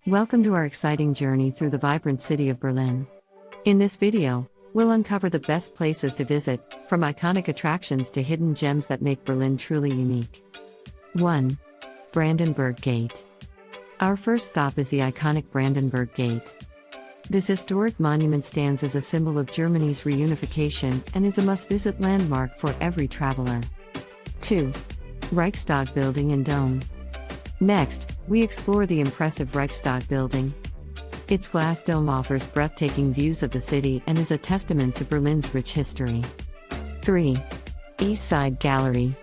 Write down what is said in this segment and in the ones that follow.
Welcome to our exciting journey through the vibrant city of Berlin. In this video, we'll uncover the best places to visit, from iconic attractions to hidden gems that make Berlin truly unique. 1. Brandenburg Gate. Our first stop is the iconic Brandenburg Gate. This historic monument stands as a symbol of Germany's reunification and is a must-visit landmark for every traveler. 2. Reichstag Building and Dome. Next, we explore the impressive Reichstag building. Its glass dome offers breathtaking views of the city and is a testament to Berlin's rich history. 3. East Side Gallery.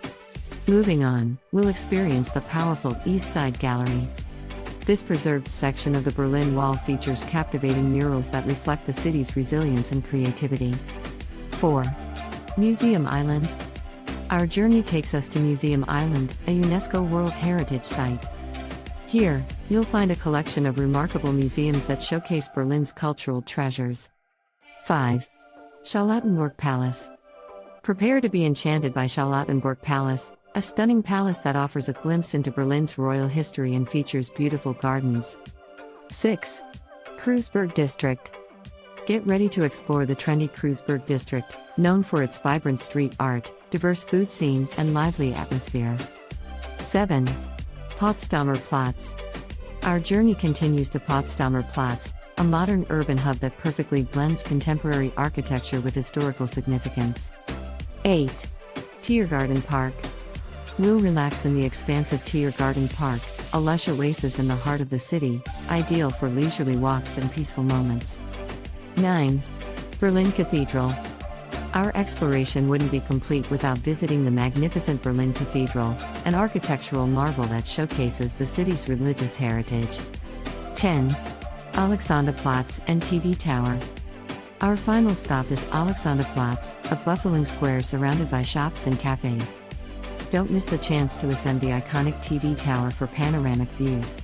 Moving on, we'll experience the powerful East Side Gallery. This preserved section of the Berlin Wall features captivating murals that reflect the city's resilience and creativity. 4. Museum Island. Our journey takes us to Museum Island, a UNESCO World Heritage Site. Here, you'll find a collection of remarkable museums that showcase Berlin's cultural treasures. 5. Charlottenburg Palace. Prepare to be enchanted by Charlottenburg Palace, a stunning palace that offers a glimpse into Berlin's royal history and features beautiful gardens. 6. Kreuzberg District. Get ready to explore the trendy Kreuzberg District, known for its vibrant street art, diverse food scene, and lively atmosphere. 7. Potsdamer Platz. Our journey continues to Potsdamer Platz, a modern urban hub that perfectly blends contemporary architecture with historical significance. 8. Tiergarten Park. We'll relax in the expansive Tiergarten Park, a lush oasis in the heart of the city, ideal for leisurely walks and peaceful moments. 9. Berlin Cathedral. Our exploration wouldn't be complete without visiting the magnificent Berlin Cathedral, an architectural marvel that showcases the city's religious heritage. 10. Alexanderplatz and TV Tower. Our final stop is Alexanderplatz, a bustling square surrounded by shops and cafes. Don't miss the chance to ascend the iconic TV Tower for panoramic views.